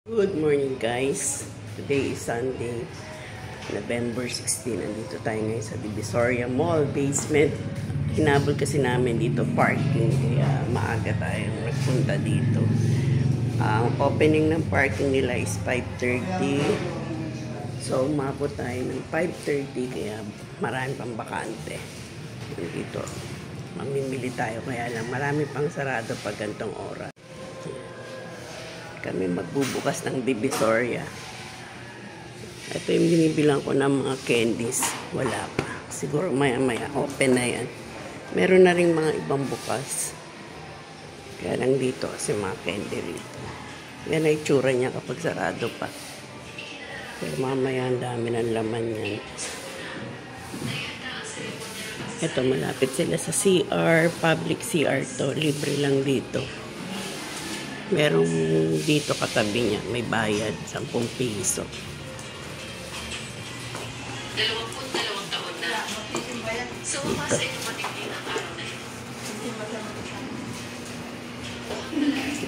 Good morning guys. Today is Sunday, November 16. Nandito tayo ngayon sa Divisoria Mall basement. Hinabol kasi namin dito parking kaya maaga tayo nagpunta dito. Ang opening ng parking nila is 5:30. So umabot tayo ng 5:30 kaya marami pang bakante. Dito mamimili tayo kaya lang marami pang sarado pag gantong oras. Kami magbubukas ng Divisoria. Ito yung binibilang ko ng mga candies. Wala pa. Siguro maya-maya open na yan. Meron na rin mga ibang bukas. Kaya lang dito kasi mga candy rito. Yan ay itsura niya kapag sarado pa. Pero mamaya ang dami ng laman yan. Ito malapit sila sa CR. Public CR to. Libre lang dito. Merong dito katabi niya, may bayad, 10 piso. 22 taon na. So, mas ay tumating ang araw na yun.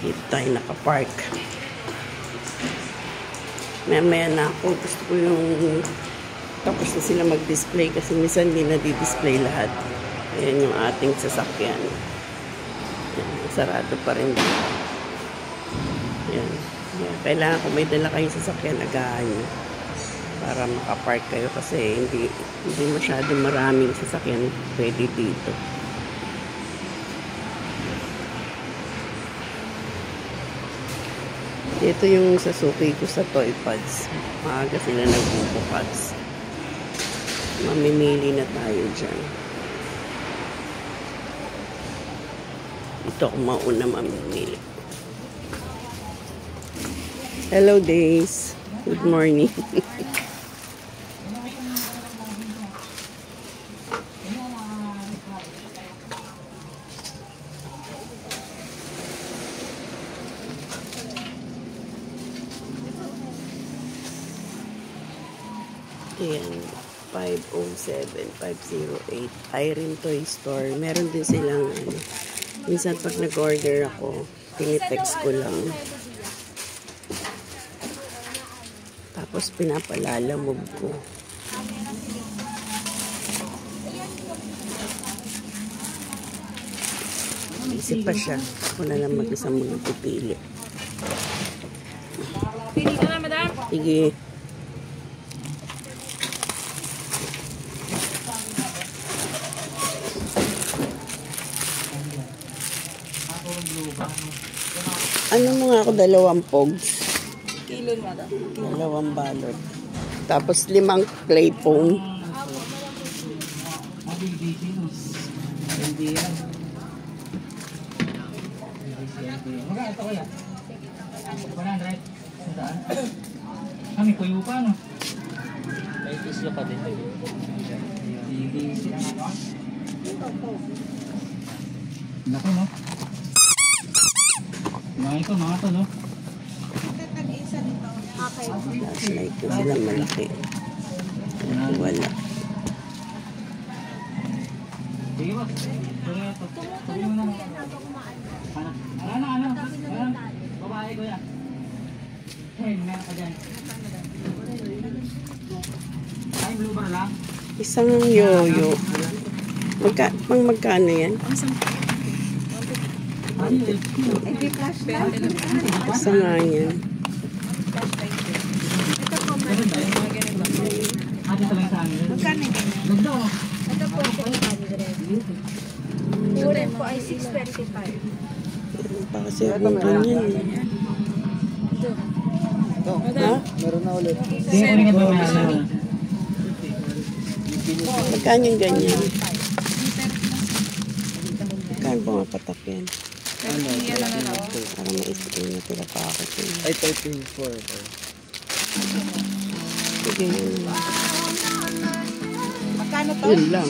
Dito tayo nakapark. Maya na ako, gusto ko yung tapos na sila mag-display kasi minsan hindi na-display lahat. Ayan yung ating sasakyan. Sarado pa rin dito. Yan. Kailangan kung may dala kayo sasakyan, agahan nyo para makapark kayo kasi hindi masyado maraming sasakyan pwede dito. Ito yung sasuki ko sa Toy Pods. Maaga sila nagbubukas. Mamimili na tayo dyan. Ito ako mauna mamimili. Hello Days. Good morning. Ayan, 507, 508. Irene Toy Store. Meron din silang minsan pag nag-order ako, tinitext ko lang. Tapos pinapalalamog ko. Isip pa siya. Ako na lang mag-isa muna pipili. Pili ka na, madam. Sige. Ano mo nga ako, 2 pogs. Kilon, madam. 2 balot. Tapos 5 clay foam. Kami kuyo pa, no? May tisyo ka din. Laki, no? Mga to, no? Flashlight ko sila malaki. Wala. Sige ba? Tuloy mo na. Ano? Babae ko yan. Hey, meron ka dyan. Ay, blue bar lang. Isang yoyo. Magkano yan? Isa nga yan. Magkano ganyan? Ito po, 800. Urin po ay 625. Pa kasi akong ganyan. Ha? Meron na ulit. Magkano yung ganyan? Magkano ba mapatak yan? Para maisipin na tira pa ako. Ay, 34. Sige yun. Magkano to? Yun lang.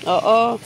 Oo.